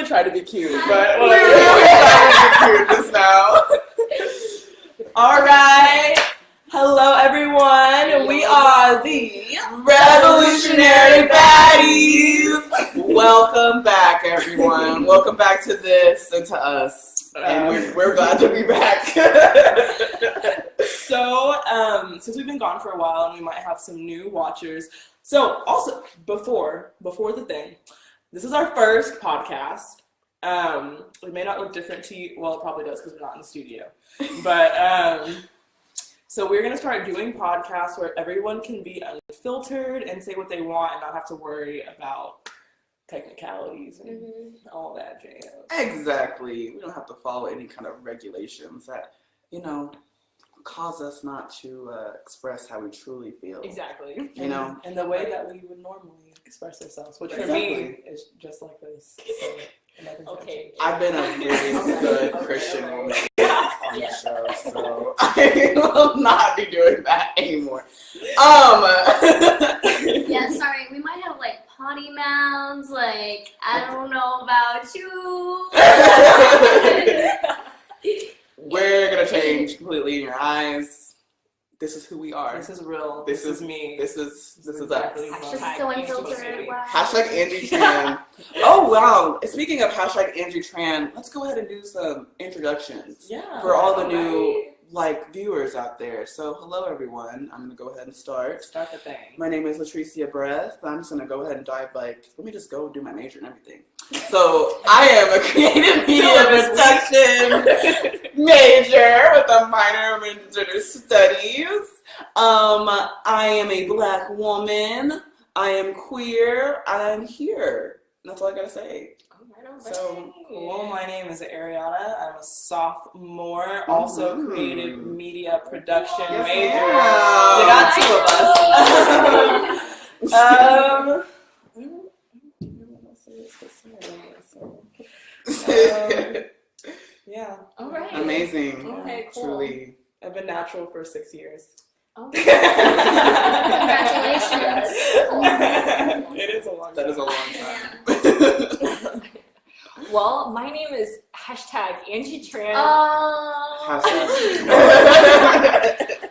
try to be cute, but we're trying to be cute just now. All right. Hello, everyone. We are the Revolutionary Baddies. Welcome back, everyone. Welcome back to this and to us. And we're glad to be back. So, since we've been gone for a while and we might have some new watchers. So, also, before the thing, this is our first podcast. It may not look different to you. Well, it probably does because we're not in the studio. But, so we're going to start doing podcasts where everyone can be unfiltered and say what they want and not have to worry about technicalities and all that jazz. Exactly. We don't have to follow any kind of regulations that, cause us not to express how we truly feel. Exactly. And the way that we would normally express ourselves, which for me is just like this. So okay. I've been a really good Christian woman on the show, so I will not be doing that anymore. Yeah, sorry, we might have like potty mouths, like I don't know about you. We're gonna change completely in your eyes. This is who we are. This is real. This is me. This is exactly us. Just so unfiltered. Wow. Hashtag Angie Tran. Oh wow! Speaking of hashtag Angie Tran, let's go ahead and do some introductions for all the new viewers out there. So hello everyone. I'm gonna go ahead and start. Start the thing. My name is Latricia Breath. I'm just gonna go ahead and dive let me just go do my major and everything. So I am a creative media production major with a minor in gender studies. I am a Black woman. I am queer. I'm here. That's all I gotta say. So cool. My name is Ariana. I'm a sophomore, also creative media production major. We got two of us. Yeah. All right. Amazing. Okay, cool. Truly. I've been natural for 6 years. Oh. Congratulations. It is a long time. That is a long time. Well, my name is hashtag Angie Tran.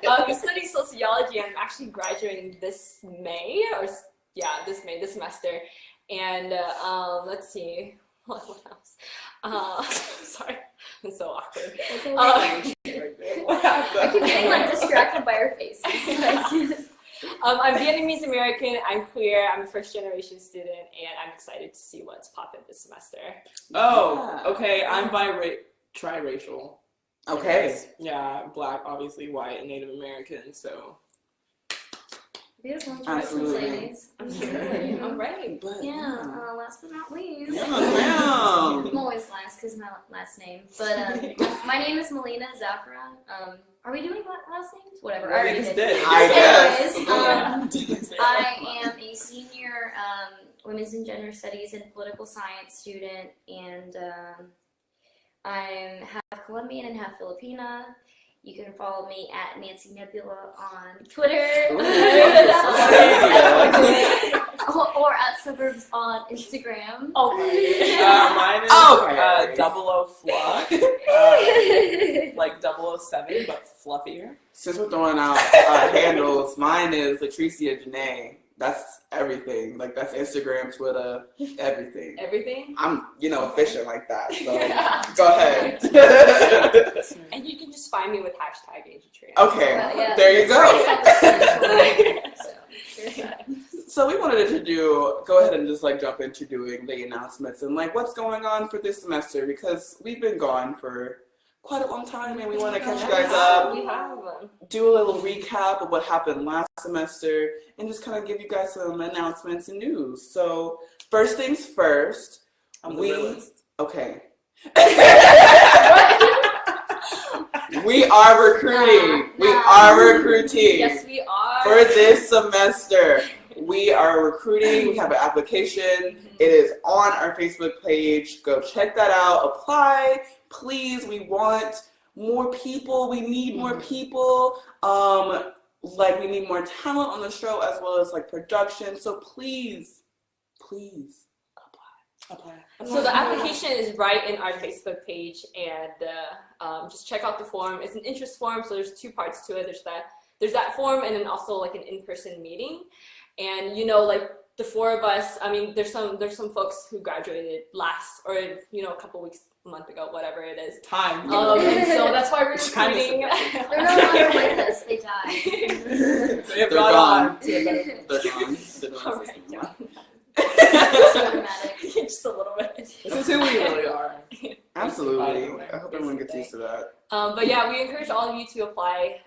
I study sociology and I'm actually graduating this May, this semester. And let's see, what else? Sorry, I'm so awkward. I keep getting distracted by her face. I'm Vietnamese American, I'm queer, I'm a first generation student, and I'm excited to see what's popping this semester. Oh, okay, I'm triracial. Okay. Yeah, Black, obviously, white, and Native American, so. Beautiful introductions, ladies. Absolutely. All right. Last but not least. Yeah. I'm always last because my last name. But my name is Melina Zafra. Are we doing last names? Whatever. I already did. I am a senior women's and gender studies and political science student, and I'm half Colombian and half Filipina. You can follow me at Nancy Nebula on Twitter or at Suburbs on Instagram. Okay. Mine is 00 Fluff, like 007, but fluffier. Since we're throwing out handles, mine is Latricia Janae. That's everything. Like, that's Instagram, Twitter, everything. Everything? I'm, efficient like that. So, go ahead. And you can just find me with hashtag Angie Tran. Okay, there you go. So we wanted to go ahead and just jump into doing the announcements and what's going on for this semester, because we've been gone for quite a long time and we want to catch you guys up, do a little recap of what happened last semester, and just kind of give you guys some announcements and news. So first things first, we are recruiting. We are recruiting. Yes, we are. For this semester. We are recruiting. We have an application. It is on our Facebook page. Go check that out. Apply. Please, we want more people. We need more people. We need more talent on the show as well as production. So please apply. apply? So the application is right in our Facebook page, and just check out the form. It's an interest form, so there's 2 parts to it. There's that form, and then also like an in-person meeting. And like the 4 of us, I mean, there's some folks who graduated last, or a couple weeks, a month ago, whatever it is. Time. And so that's why we're recruiting. They're no longer with us. They died. They're gone. They're gone. All right, yeah. So dramatic. Just a little bit. This is who we really are. Absolutely. I hope everyone gets used to that. But yeah, we encourage all of you to apply.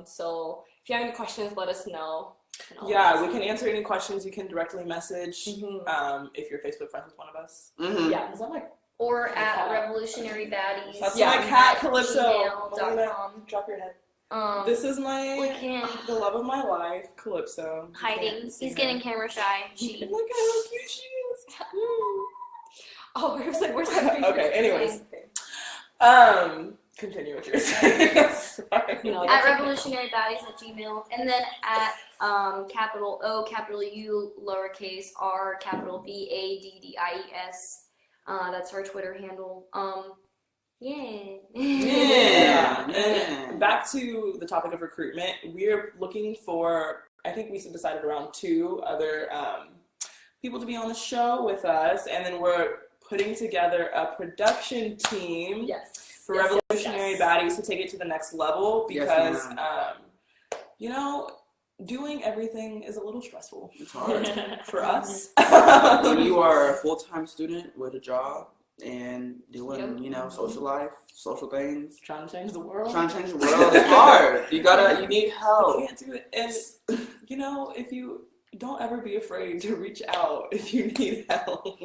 So if you have any questions, let us know. Yeah, we can answer any questions. You can directly message Mm-hmm. if you're Facebook friends with one of us. Mm-hmm. Yeah. Is that like Or at Revolutionary Baddies. That's Yeah. my cat Calypso. gmail.com. Drop your head. This is We my can the love of my life, Calypso. You hiding. can't see He's her. getting camera shy. She. Look at how cute she is. Oh, where's that? Okay, anyways. Continue what you're saying. Sorry. No, At that's okay. revolutionarybaddies@gmail, and then at capital O, capital U, lowercase r, capital BADDIES. That's our Twitter handle. Yeah. Yeah. And back to the topic of recruitment, we're looking for, I think we decided around 2 other people to be on the show with us, and then we're putting together a production team for Revolutionary Baddies to take it to the next level, because doing everything is a little stressful. It's hard. For us. When you are a full-time student with a job and doing, social life, social things, Trying to change the world. trying to change the world, it's hard. You need You help. can't do it. And, if you don't ever be afraid to reach out if you need help.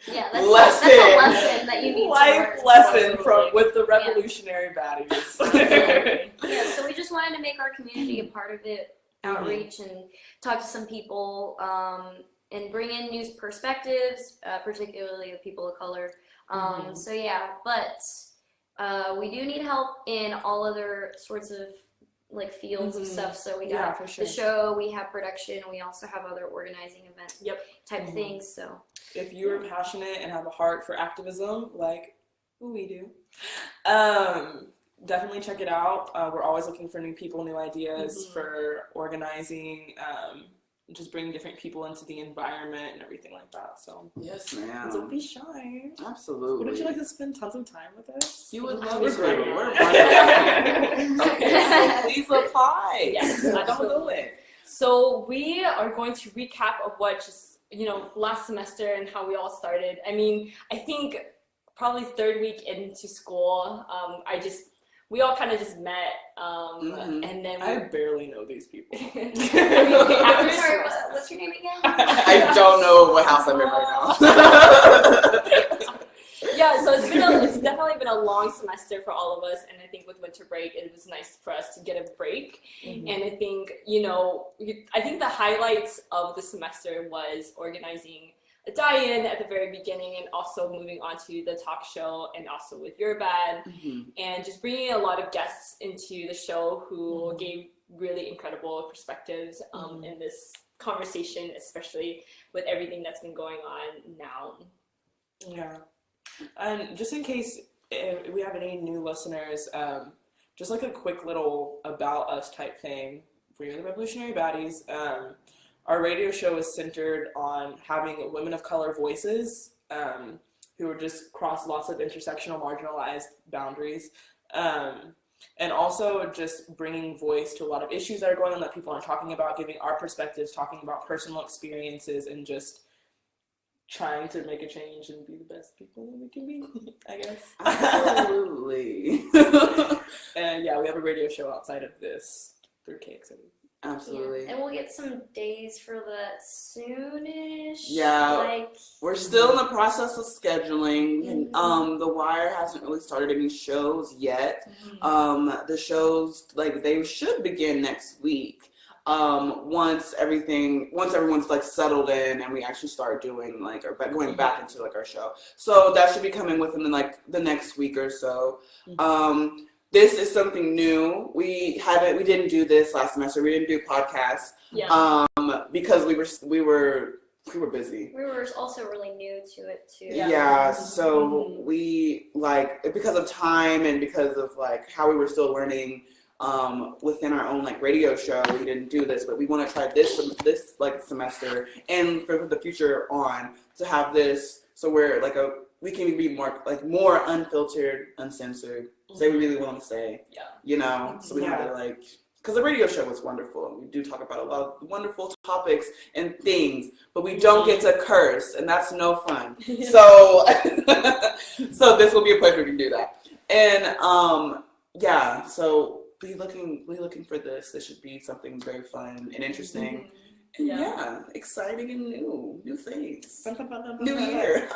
Yeah, Lesson. that's a lesson that you need to Life learn. lesson with the Revolutionary Baddies. Yeah, so we just wanted to make our community a part of it, outreach, and talk to some people, and bring in new perspectives, particularly the people of color. So yeah, but we do need help in all other sorts of fields of stuff. So we got for sure. the show, we have production, we also have other organizing event type things. So If you're passionate and have a heart for activism, like we do, definitely check it out. We're always looking for new people, new ideas for organizing, just bringing different people into the environment and everything like that. So Yes, ma'am. don't be shy. Absolutely. Wouldn't you like to spend tons of time with us? You would We're love to. great. We're wonderful. Okay, so please apply. Yes, Don't do it. So we are going to recap of what just, last semester and how we all started. I mean, I think probably 3rd week into school, we all kind of just met, and then I barely know these people. I'm sorry, what's your name again? I don't know what house I'm in right now. Yeah, so it's definitely been a long semester for all of us, and I think with winter break, it was nice for us to get a break. And I think, I think the highlights of the semester was organizing a die-in at the very beginning, and also moving on to the talk show, and also with Your Bad, and just bringing a lot of guests into the show who gave really incredible perspectives in this conversation, especially with everything that's been going on now. Yeah. And just in case we have any new listeners, just like a quick little about us type thing. We are the Revolutionary Baddies. Our radio show is centered on having women of color voices who are just cross lots of intersectional, marginalized boundaries. And also just bringing voice to a lot of issues that are going on that people aren't talking about, giving our perspectives, talking about personal experiences, and just trying to make a change and be the best people that we can be, I guess. Absolutely. And yeah, we have a radio show outside of this through KXW. Absolutely. Yeah. And we'll get some days for that soonish. Yeah. We're still in the process of scheduling. And, the Wire hasn't really started any shows yet. The shows, they should begin next week. Once everyone's settled in and we actually start doing going back into our show. So that should be coming within the next week or so. This is something new. We didn't do this last semester. We didn't do podcasts. Yeah. Because we were we were busy. We were also really new to it too. Yeah, so we because of time and because of how we were still learning within our own radio show, we didn't do this, but we want to try this semester and for the future on to have this so we're we can be more unfiltered, uncensored, say we really want to say, so we have to because the radio show was wonderful and we do talk about a lot of wonderful topics and things, but we don't get to curse and that's no fun. So so this will be a pleasure to do that. And so be looking for this. This should be something very fun and interesting. And exciting and new things. New year.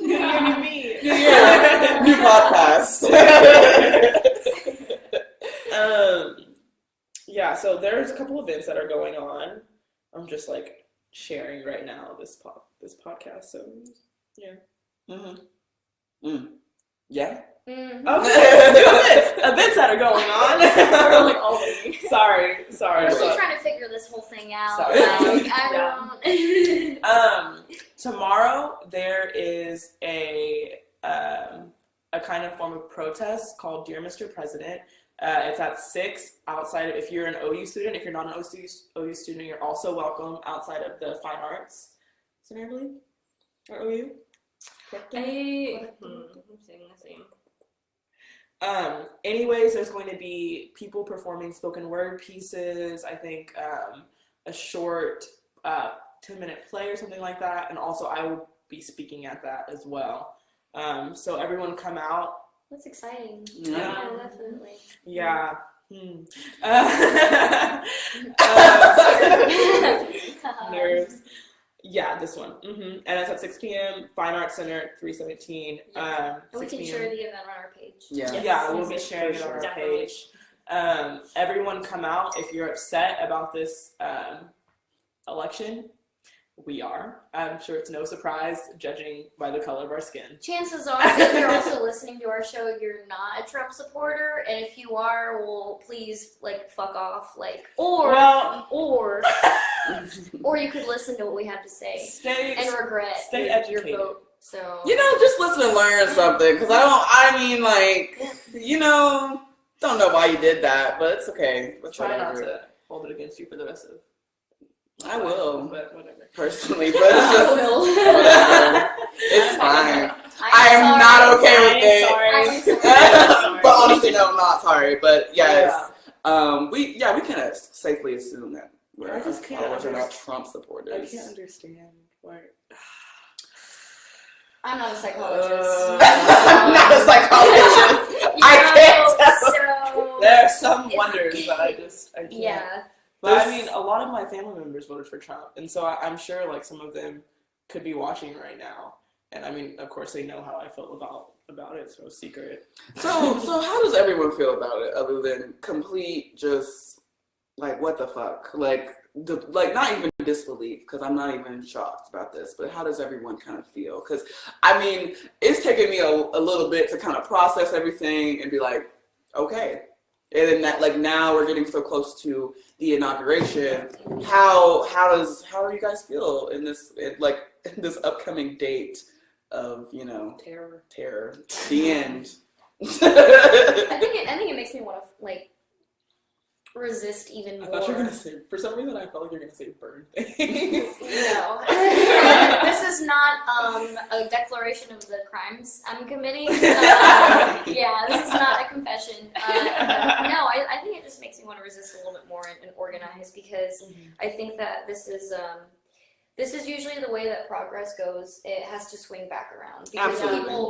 New year, new me. New year, new podcast. So there's a couple events that are going on. I'm just sharing right now this podcast. So Yeah. Okay. Events that are going on. Sorry. We're still trying to figure this whole thing out. Sorry. I don't. Tomorrow there is a kind of form of protest called Dear Mr. President. It's at 6 outside of, if you're an OU student. If you're not an OU student, you're also welcome outside of the Fine Arts Center, I believe, or OU. I'm saying the same. Anyways, there's going to be people performing spoken word pieces, I think a short 10-minute play or something like that, and also I will be speaking at that as well. So everyone come out. That's exciting. Yeah. Definitely. Yeah. Nerves. Yeah, this one. And it's at 6 p.m. Fine Arts Center, 317. And we can share the event on our page. Yeah, we'll be sharing it on our page. Everyone come out if you're upset about this election. We are. I'm sure it's no surprise, judging by the color of our skin. Chances are, if you're also listening to our show, you're not a Trump supporter, and if you are, well, please, fuck off, or you could listen to what we have to say and regret your vote. So just listen and learn something, because don't know why you did that, but it's okay. Try not to hold it against you for the rest of. I will, but whatever. Personally, but it's just whatever. It's fine. I am not okay with it. Sorry. But honestly, no, I'm not sorry. But yes, we can safely assume that we're not Trump supporters. I can't understand why. I'm not a psychologist. I'm not a psychologist. I can't tell. So, there are some wonders that I can't. Yeah. But a lot of my family members voted for Trump, and so I'm sure some of them could be watching right now. And of course, they know how I feel about it. It's no secret. So how does everyone feel about it, other than complete just what the fuck, not even disbelief, because I'm not even shocked about this. But how does everyone kind of feel? Because it's taken me a little bit to kind of process everything and be okay. And then that, now we're getting so close to the inauguration. How do you guys feel in this upcoming date of terror, the end? I think it makes me want to resist even more. I thought you were gonna say, for some reason I felt like you were gonna say burn things. No. This is not a declaration of the crimes I'm committing. This is not a confession. No, I think it just makes me want to resist a little bit more and organize, because I think that this is usually the way that progress goes. It has to swing back around, because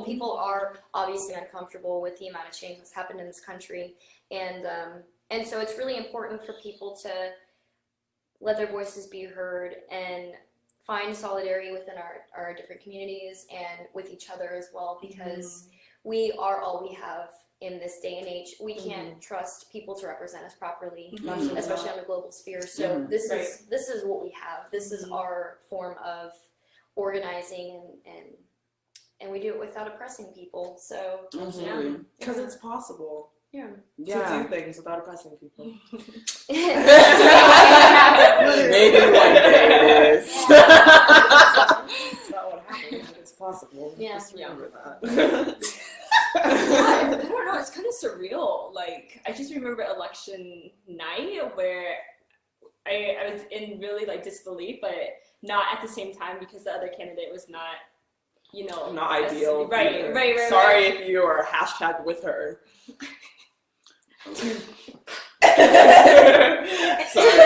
people are obviously uncomfortable with the amount of change that's happened in this country, and so it's really important for people to let their voices be heard and find solidarity within our different communities and with each other as well, because we are all we have in this day and age. We can't trust people to represent us properly, especially on the global sphere. So this is what we have. This is our form of organizing, and we do it without oppressing people. So because it's possible. Yeah. To do things without oppressing people. Maybe one day it is. possible. Yeah. Just remember that. I don't know. It's kind of surreal. Like, I just remember election night where I was in really like disbelief, but not at the same time because the other candidate was not, not ideal. Right. Sorry if you are hashtag with her. Sorry.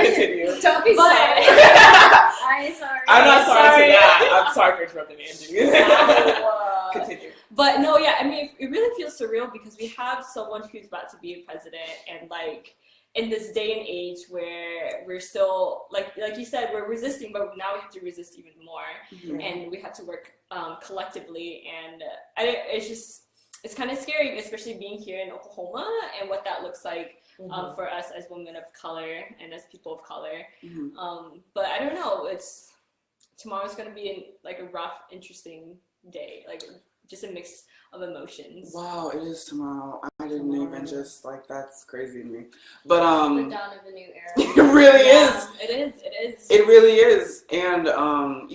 Continue. Don't be But- sorry. I'm sorry. I'm not sorry Sorry. to that. I'm sorry for interrupting Angie. Continue. But no, yeah, I mean, it really feels surreal because we have someone who's about to be a president, and like in this day and age where we're still like you said, we're resisting, but now we have to resist even more, and we have to work collectively. And it's kind of scary, especially being here in Oklahoma and what that looks like for us as women of color and as people of color. But I don't know. Tomorrow's gonna be like a rough, interesting day. Like just a mix of emotions. Wow, it is tomorrow. I didn't even just like that's crazy to me. But The dawn of a new era. it really is. It is. It really is. And on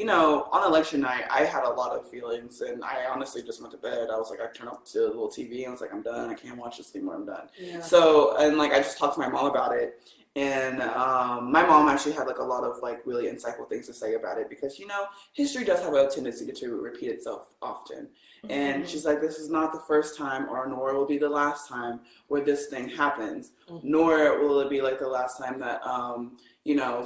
election night I had a lot of feelings, and I honestly just went to bed. I was like, I turned off the little TV and I was like, I'm done. I can't watch this anymore. I'm done. Yeah. So, and like I just talked to my mom about it. And my mom actually had like a lot of like really insightful things to say about it, because history does have a tendency to repeat itself often. And she's like, this is not the first time, or nor will be the last time where this thing happens, nor will it be like the last time that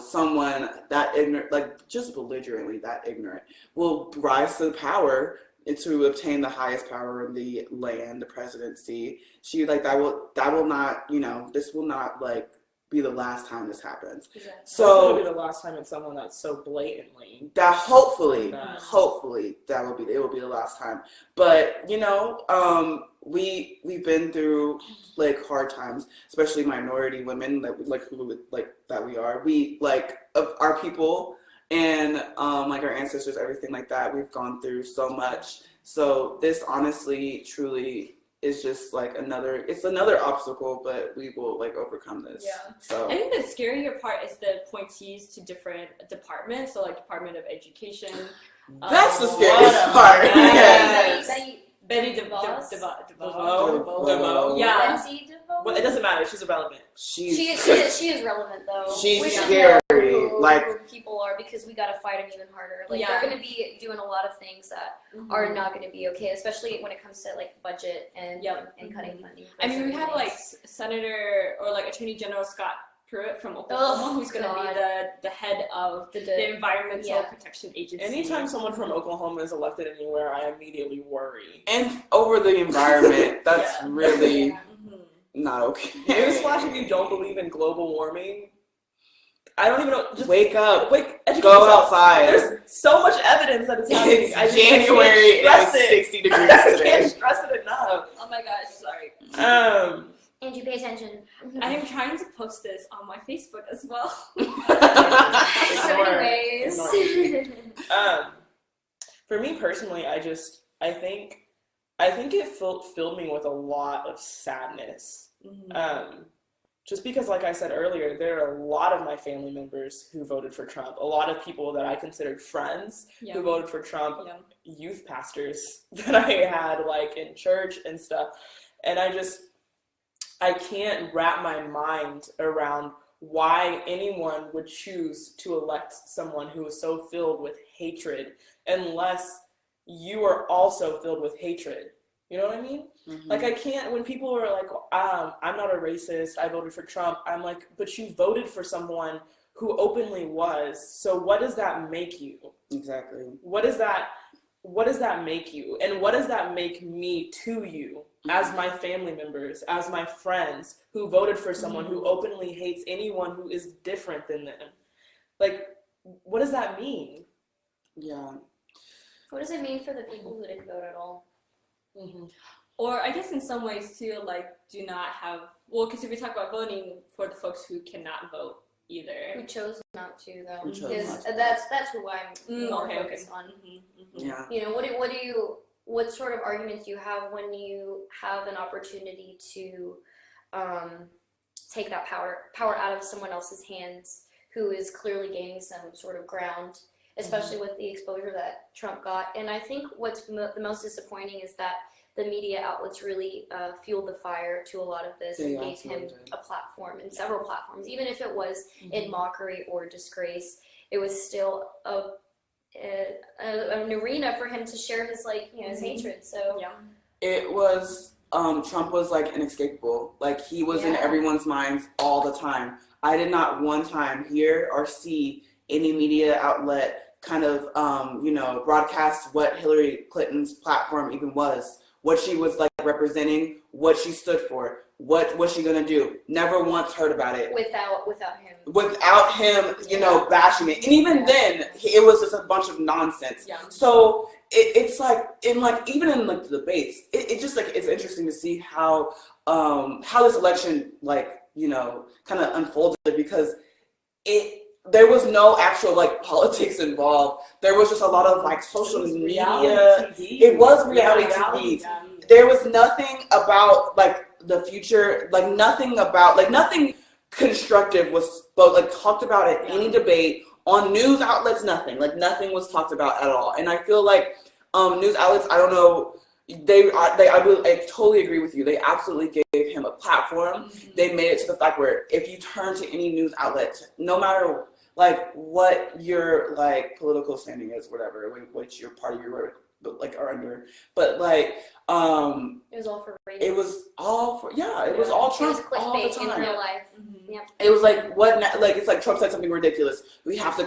someone that ignorant, like just belligerently that ignorant, will rise to power to obtain the highest power in the land, the presidency. She like that will not, this will not like be the last time this happens. Exactly. So it'll be the last time it's someone that's so blatantly that hopefully that will be the last time. But we've been through like hard times, especially minority women that we of our people and like our ancestors, everything like that. We've gone through so much. So this honestly, truly is just like another obstacle, but we will like overcome this. Yeah. So I think the scarier part is the appointees to different departments. So like Department of Education. That's the scariest part. Yes. Betty DeVos. DeVos. Yeah. Lindsay DeVos? Well, it doesn't matter. She's irrelevant. She is relevant though. She's We should scary. know who Like people are, because we gotta fight them even harder. Like Yeah. they're gonna be doing a lot of things that are not gonna be okay, especially when it comes to like budget and cutting funding. For I mean, we certain have like things. Senator or like Attorney General Scott Pruitt from Oklahoma, who's going to be the head of the Environmental Protection Agency. Anytime someone from Oklahoma is elected anywhere, I immediately worry. And over the environment, that's really not okay. Newsflash, if you don't believe in global warming, I don't even know. Just wake up. Educate Go yourself. outside. There's so much evidence that it's happening. It's January. It's 60 degrees I today. can't stress it enough. Oh my gosh, sorry. Angie, pay attention. I am trying to post this on my Facebook as well. So anyways. For me personally, I think it filled me with a lot of sadness. Just because, like I said earlier, there are a lot of my family members who voted for Trump. A lot of people that I considered friends who voted for Trump. Youth pastors that I had like in church and stuff. And I can't wrap my mind around why anyone would choose to elect someone who is so filled with hatred unless you are also filled with hatred. You know what I mean? Like, I can't, when people are like, I'm not a racist, I voted for Trump, I'm like, but you voted for someone who openly was, so what does that make you? Exactly. What does that make you? And what does that make me to you as my family members, as my friends who voted for someone who openly hates anyone who is different than them? Like, what does that mean? Yeah. What does it mean for the people who didn't vote at all? Or I guess in some ways too, like, do not have, well, because if we talk about voting, for the folks who cannot vote either. Who chose not to, though? Who chose Because not to. that's who I'm more focused on. Yeah. You know, what sort of arguments do you have when you have an opportunity to take that power out of someone else's hands who is clearly gaining some sort of ground, especially with the exposure that Trump got. And I think what's the most disappointing is that the media outlets really fueled the fire to a lot of this and gave him a platform and several platforms. Even if it was in mockery or disgrace, it was still an arena for him to share his his hatred. So it was Trump was like inescapable. Like he was in everyone's minds all the time. I did not one time hear or see any media outlet kind of broadcast what Hillary Clinton's platform even was, what she was like representing, what she stood for, what was she gonna do. Never once heard about it. Without him, bashing it. And even then, it was just a bunch of nonsense. Yeah. So it's like even in the debates, it just it's interesting to see how this election kind of unfolded, because there was no actual politics involved. There was just a lot of social media. It was reality TV. There was nothing about the future, nothing constructive was talked about at any debate on news outlets. Nothing was talked about at all. And I feel like news outlets, I don't know, I totally agree with you. They absolutely gave him a platform. Mm-hmm. They made it to the fact where if you turn to any news outlet, no matter what your political standing is, whatever, which your party you're are under, but it was all for ratings. It was all for it was all Trump all the time. In real life. Mm-hmm. Yeah. It was it's Trump said something ridiculous. We have to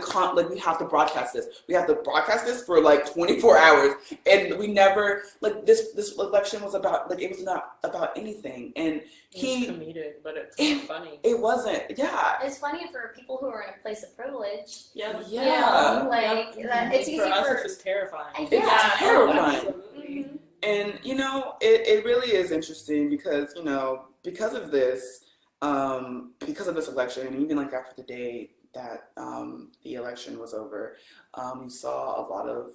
we have to broadcast this. We have to broadcast this for 24 hours, and we never this election was about it was not about anything. And he comedic, but it's funny. It wasn't. Yeah. It's funny for people who are in a place of privilege. Yeah. Yeah. It's easy for us. For it's just terrifying. It's terrifying. Mm-hmm. And it really is interesting because because of this election, and even after the day that the election was over, we saw a lot of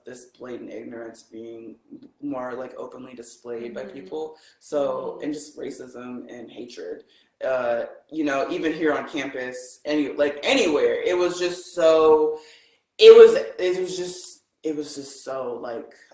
this blatant ignorance being more openly displayed by people. So and just racism and hatred. Even here on campus, anywhere, it was just so. It was just so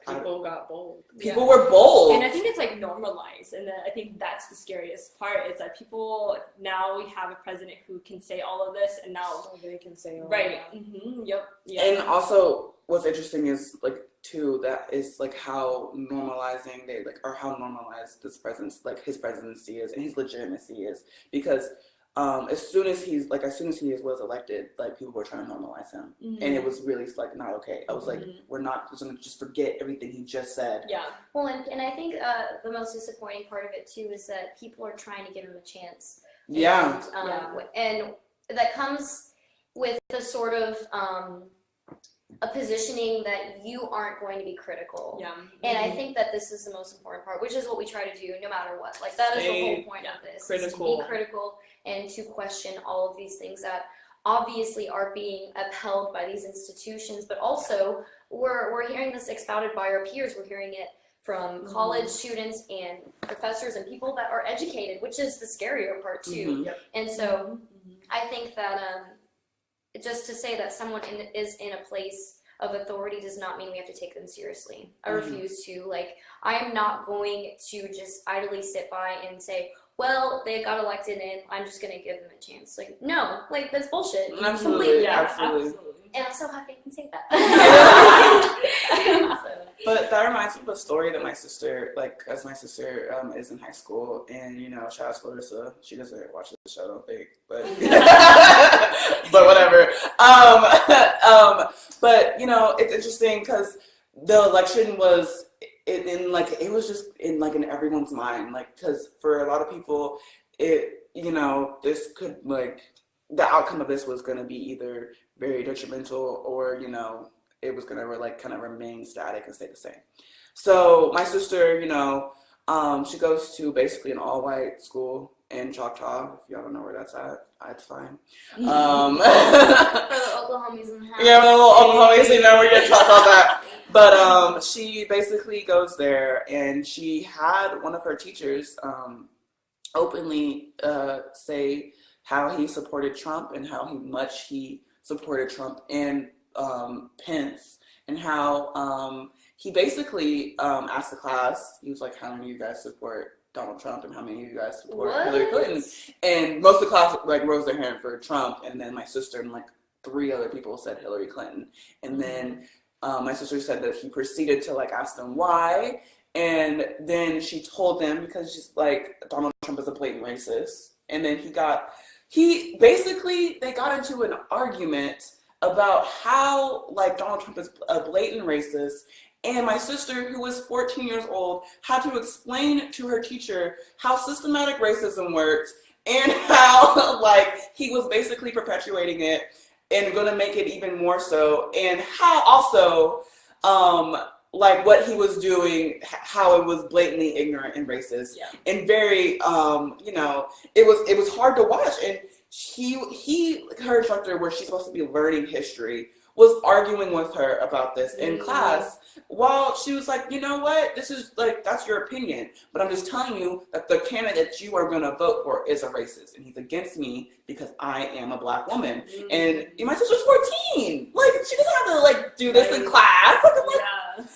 people got bold. People were bold. And I think it's normalized. And I think that's the scariest part, is that people, now we have a president who can say all of this, and now they can say all right. That. Mm-hmm. Yep. Yeah. And also what's interesting is too, that is how normalizing or how normalized his presidency is and his legitimacy is, because as soon as he was elected, people were trying to normalize him, and it was really not okay. I was we're not just gonna just forget everything he just said. Yeah. Well, and I think the most disappointing part of it too is that people are trying to give him a chance. Yeah. And that comes with a sort of a positioning that you aren't going to be critical. Yeah. And I think that this is the most important part, which is what we try to do no matter what. That is the whole point of this. Critical. To be critical and to question all of these things that obviously are being upheld by these institutions, but also we're hearing this expounded by our peers. We're hearing it from college students and professors and people that are educated, which is the scarier part too. Yep. And so I think that just to say that someone is in a place of authority does not mean we have to take them seriously. I refuse to. I am not going to just idly sit by and say, well, they got elected and I'm just going to give them a chance. No, that's bullshit. Absolutely. Yeah, absolutely. And I'm so happy I can say that. But that reminds me of a story that my sister, as my sister is in high school, and shout out to Larissa. She doesn't watch the show, I don't think, but but whatever. But it's interesting because the election was it was just in everyone's mind, because for a lot of people, this could the outcome of this was going to be either very detrimental or it was going to kind of remain static and stay the same. So my sister, she goes to basically an all-white school in Choctaw. If y'all don't know where that's at, it's fine. For the Oklahomies in the house. Yeah, the little Oklahomies, where your Choctaw's at. But she basically goes there, and she had one of her teachers openly say how he supported Trump and how much he supported Trump, and Pence, and how he basically asked the class, he was like, how many of you guys support Donald Trump and how many of you guys support Hillary Clinton? And most of the class like rose their hand for Trump, and then my sister and like 3 other people said Hillary Clinton. And then my sister said that he proceeded to like ask them why, and then she told them because she's like, Donald Trump is a blatant racist. And then they got into an argument about how like Donald Trump is a blatant racist. And my sister, who was 14 years old, had to explain to her teacher how systematic racism worked and how like he was basically perpetuating it and going to make it even more so, and how also like what he was doing, how it was blatantly ignorant and racist, and very it was hard to watch. And her instructor, where she's supposed to be learning history, was arguing with her about this in class, while she was like, you know what, this is like, that's your opinion, but I'm just telling you that the candidate you are going to vote for is a racist, and he's against me because I am a black woman. And my sister's 14, like she doesn't have to like do this in class,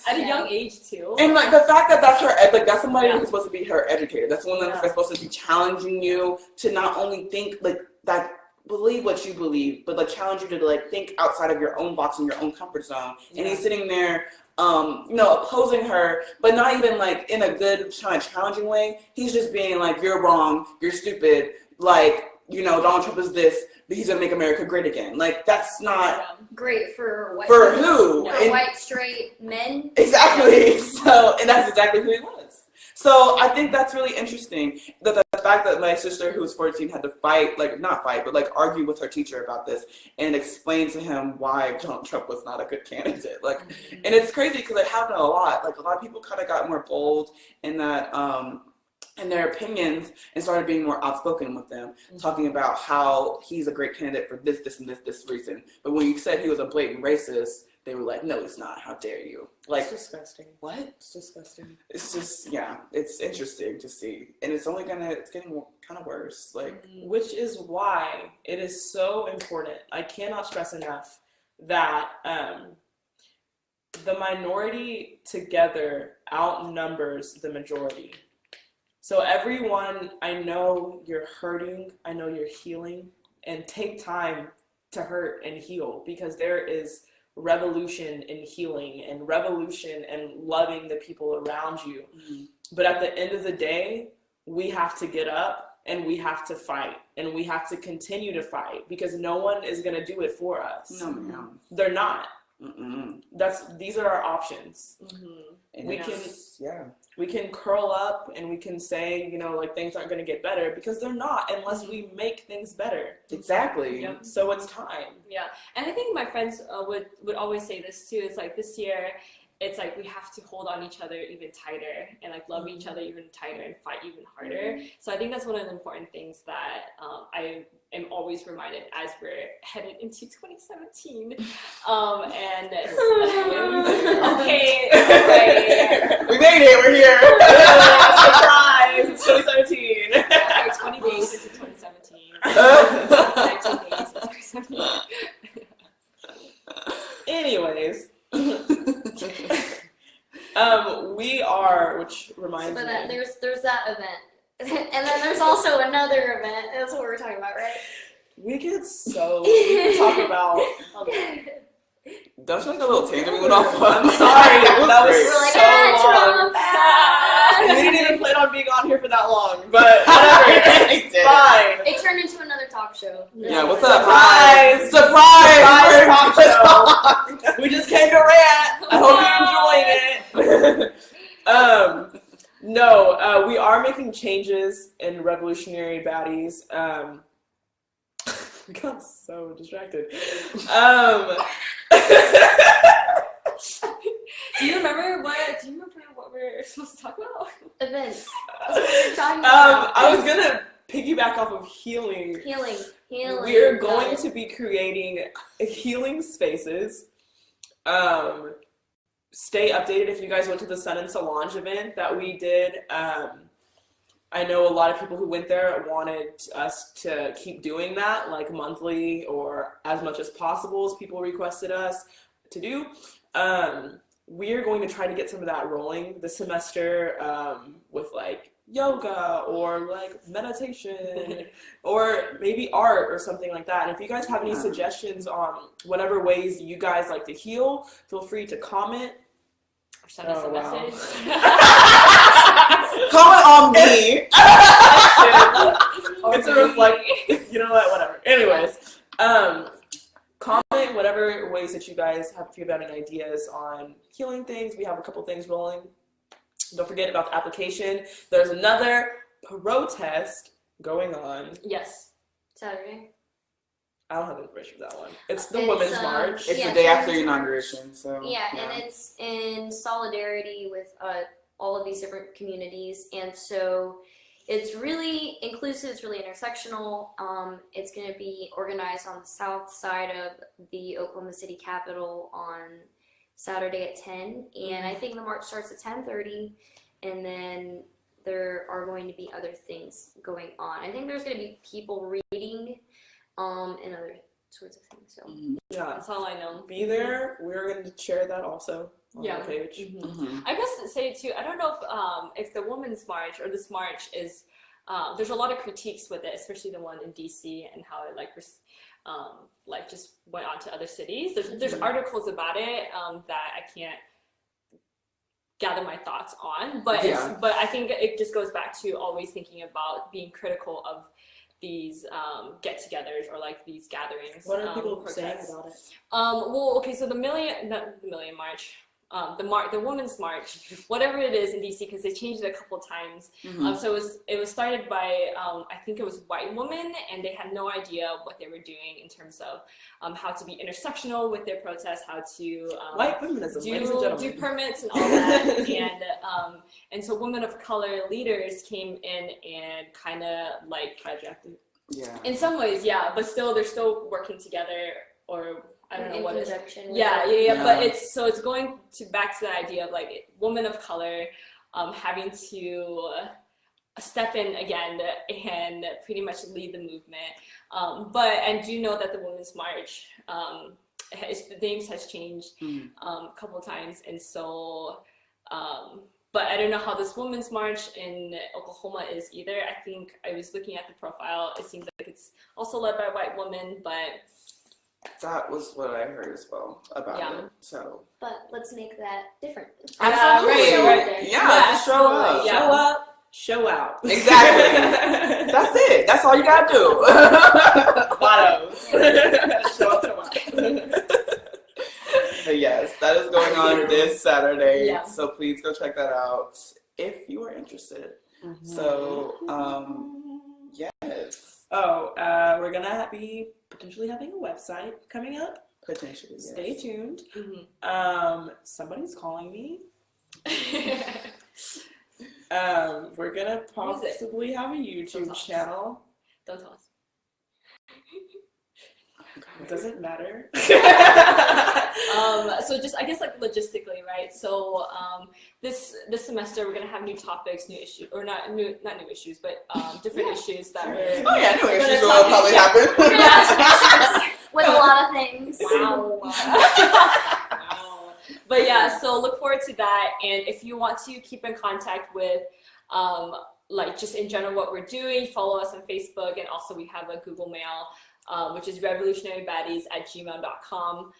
at a young age too. And like the fact that that's her, like that's somebody who's supposed to be her educator, that's one that's supposed to be challenging you to not only think like that, believe what you believe, but like challenge you to like think outside of your own box and your own comfort zone. And he's sitting there, opposing her, but not even like in a good kind of challenging way. He's just being like, you're wrong, you're stupid, like, Donald Trump is this, but he's gonna make America great again. Like, that's not great for white for who? For white straight men. Exactly. So, and that's exactly who he was. So I think that's really interesting, that the fact that my sister, who was 14, had to argue with her teacher about this and explain to him why Donald Trump was not a good candidate. Like, and it's crazy because it happened a lot. Like, a lot of people kind of got more bold in that, in their opinions, and started being more outspoken with them, talking about how he's a great candidate for this, and this reason. But when you said he was a blatant racist, they were like, no, he's not. How dare you? Like, it's disgusting. What? It's disgusting. It's just, it's interesting to see. And it's getting kind of worse. Like, which is why it is so important. I cannot stress enough that the minority together outnumbers the majority. So everyone, I know you're hurting, I know you're healing, and take time to hurt and heal, because there is revolution in healing and revolution and loving the people around you. But at the end of the day, we have to get up and we have to fight, and we have to continue to fight, because no one is going to do it for us. No, ma'am. They're not. These are our options. And we can curl up and we can say, like, things aren't going to get better, because they're not, unless we make things better. Exactly. Yep. So it's time. Yeah, and I think my friends would always say this too. It's like, this year, it's like we have to hold on each other even tighter, and like love each other even tighter, and fight even harder. So I think that's one of the important things that I am always reminded as we're headed into 2017. And okay, right. We made it. We're here. Surprise! It's 2017. Okay, 20 days into 2017. 19 days into 2017. Anyways. We are, which reminds me. There's that event, and then there's also another event. That's what we're talking about, right? We can talk about. Don't you like a little tangent we went off on? I'm sorry, that was We're like, so long. We didn't even plan on being on here for that long, but whatever. It's fine. It turned into another talk show. Yeah, what's up? Surprise! Talk show. We just came to rant. I hope you're enjoying it. No, we are making changes in Revolutionary Baddies. I got so distracted. Do you remember what we're supposed to talk about? Events. That's what we're talking about. I was gonna piggyback off of healing. Healing. We are going to be creating healing spaces. Stay updated if you guys went to the Sun and Solange event that we did I know a lot of people who went there wanted us to keep doing that, like monthly or as much as possible as people requested us to do. We're going to try to get some of that rolling this semester with like yoga or like meditation or maybe art or something like that. And if you guys have any suggestions on whatever ways you guys like to heal, feel free to comment. Or send us a message. Comment on me. It's a reflect. You know what? Whatever. Anyways, comment whatever ways that you guys have, if you have any ideas on healing things. We have a couple things rolling. Don't forget about the application. There's another protest going on. Yes. Saturday. I don't have information for that one. It's the Women's March. It's the day after inauguration, so. Yeah, and it's in solidarity with all of these different communities, and so it's really inclusive, it's really intersectional. It's going to be organized on the south side of the Oklahoma City Capitol on Saturday at 10, and I think the march starts at 10:30, and then there are going to be other things going on. I think there's going to be people reading and other sorts of things. So yeah, that's all I know. Be there. We're going to share that also on the page. I guess to say too, I don't know if the Women's March or this march is there's a lot of critiques with it, especially the one in DC and how it like just went on to other cities. There's articles about it that I can't gather my thoughts on, but but I think it just goes back to always thinking about being critical of these get-togethers or like these gatherings. What are people saying about it? Well, okay, so the Million March, the Women's March, whatever it is in DC, because they changed it a couple times. So it was started by I think it was white women, and they had no idea what they were doing in terms of how to be intersectional with their protests, how to white feminism, ladies and gentlemen, do permits and all that, and so women of color leaders came in and kind of like hijacked it. Yeah. In some ways, yeah, but still they're still working together, or I don't know what it is. Yeah. But it's going back to the idea of like women of color having to step in again and pretty much lead the movement. But I do know that the Women's March, the names has changed a couple times, and so. But I don't know how this Women's March in Oklahoma is either. I think I was looking at the profile. It seems like it's also led by white women, but. That was what I heard as well about it. So. But let's make that different. Absolutely. Right. Yeah, show up. Yeah. Show up. Show out. Exactly. That's it. That's all you gotta do. Mottos. Show up. Show out. But yes, that is going on this Saturday. Yeah. So please go check that out if you are interested. So, yes. Oh, we're gonna be potentially having a website coming up. Potentially, yes. Stay tuned. Somebody's calling me. We're gonna possibly have a YouTube channel. Don't tell us. It doesn't matter. So just I guess like logistically, right? So this semester we're gonna have new topics, new issues, or not new issues, but different issues that we're. Oh yeah, new issues will probably happen. We're gonna have issues with a lot of things. Wow. But yeah, so look forward to that, and if you want to keep in contact with like just in general what we're doing, follow us on Facebook, and also we have a Google Mail. Which is revolutionarybaddies@gmail.com.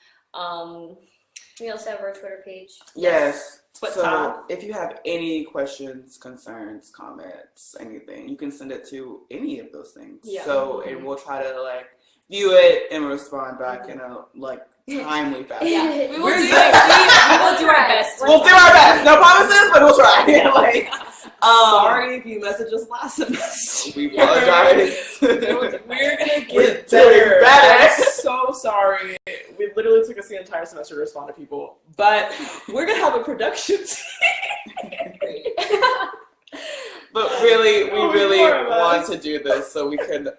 We also have our Twitter page. Yes. So if you have any questions, concerns, comments, anything, you can send it to any of those things. Yeah. So and we'll try to like view it and respond back in a like timely fashion. Yeah. We will do our best. We'll do our best. No promises, but we'll try. Sorry if you messaged us last semester. We apologize. We're gonna get better. I'm so sorry. We literally took us the entire semester to respond to people, but we're gonna have a production team. But really, we really want to do this so we can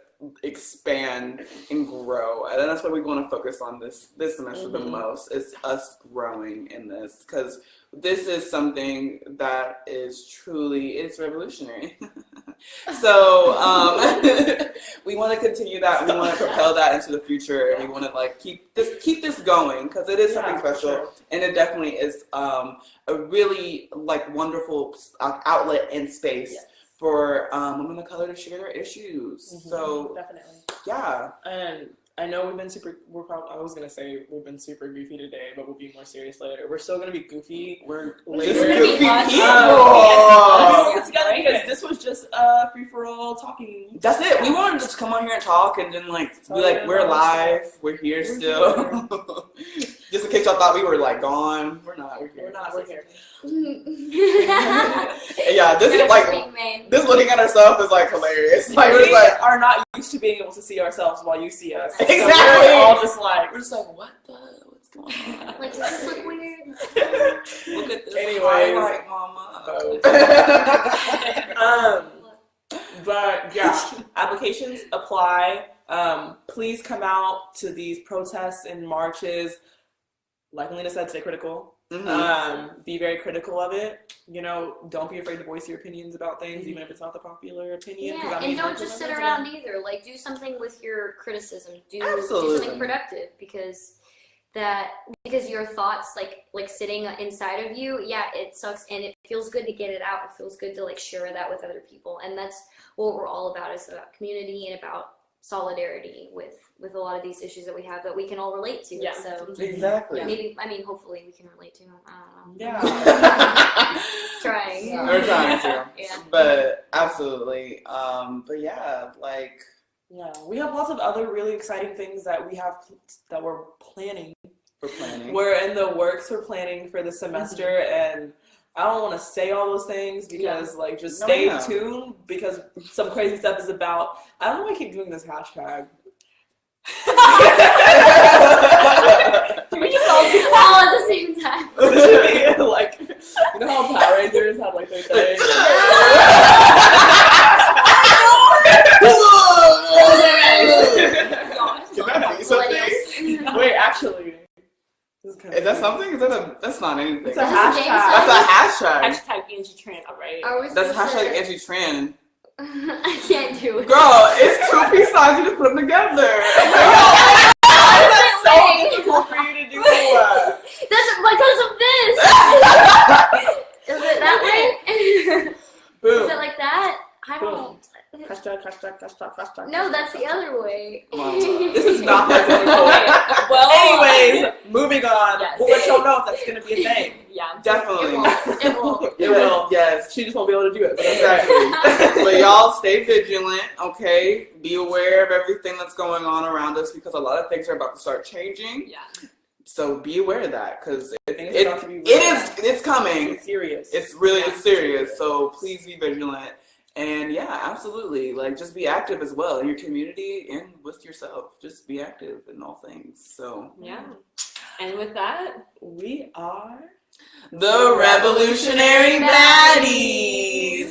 expand and grow, and that's what we want to focus on this semester the most, is us growing in this, because this is something that is truly, it's revolutionary. So we want to continue that, and we want to propel that into the future, and we want to like keep this going because it is something special, sure. and it definitely is a really like wonderful outlet and space for women of color to share their issues. Mm-hmm. So definitely, yeah. And I know we've been I was gonna say we've been super goofy today, but we'll be more serious later. We're still gonna be goofy. We're later. Just gonna goofy be us. people. It's together because this was just free for all talking. That's it. We wanted to just come on here and talk, and then like be like, we're alive. We're here still. Just in case y'all thought we were like gone. We're not. We're here. We're not. We're here. Yeah, this is like this looking at ourselves is like hilarious. Like we're We just like are not used to being able to see ourselves while you see us. Exactly. So we're all just like we're just like what what's going on? Like, does this look weird? Look at this. Anyways. highlight, mama. But yeah, applications apply. Please come out to these protests and marches. Like Melina said, stay critical. Mm-hmm. Be very critical of it. You know, don't be afraid to voice your opinions about things, even if it's not the popular opinion. Yeah, and don't just sit around either. Like, do something with your criticism. Do something productive because your thoughts like sitting inside of you, yeah, it sucks, and it feels good to get it out. It feels good to like share that with other people, and that's what we're all about. Is about community and about solidarity with a lot of these issues that we have that we can all relate to. Yeah. Mm-hmm. So Exactly. maybe, I mean, hopefully we can relate to them. I don't know. Yeah. Trying. Yeah. We're trying to. Yeah. But absolutely. But yeah, like Yeah, we have lots of other really exciting things that we're planning. We're in the works for planning for the semester, and I don't want to say all those things because like just stay tuned because some crazy stuff is about. I don't know why I keep doing this hashtag. Can we just all do all at the same time? Like, you know how Power Rangers have like their thing? Wait, actually. Is that something? That's not anything. It's a Is this a hashtag. game song? That's a hashtag. Hashtag Angie Tran, alright. Are we That's supposed hashtag to- Angie Tran. I can't do it. Girl, it's 2-piece songs, you just put them together. That's so difficult for you to do that. That's because of this. Is it that way? Boom. Is it like that? I don't. Hashtag. No, that's the other way. This is not that difficult. Well, Anyways, moving on. Yes. We'll let y'all know if that's going to be a thing. yeah. Definitely. It will. It will. Yes. She just won't be able to do it. But Exactly. But y'all stay vigilant, okay? Be aware of everything that's going on around us because a lot of things are about to start changing. Yeah. So be aware of that because about to be it's coming. It's serious. It's really serious. So please be vigilant. And yeah, absolutely. Like just be active as well in your community and with yourself. Just be active in all things. So Yeah. And with that, We are the Revolutionary Baddies.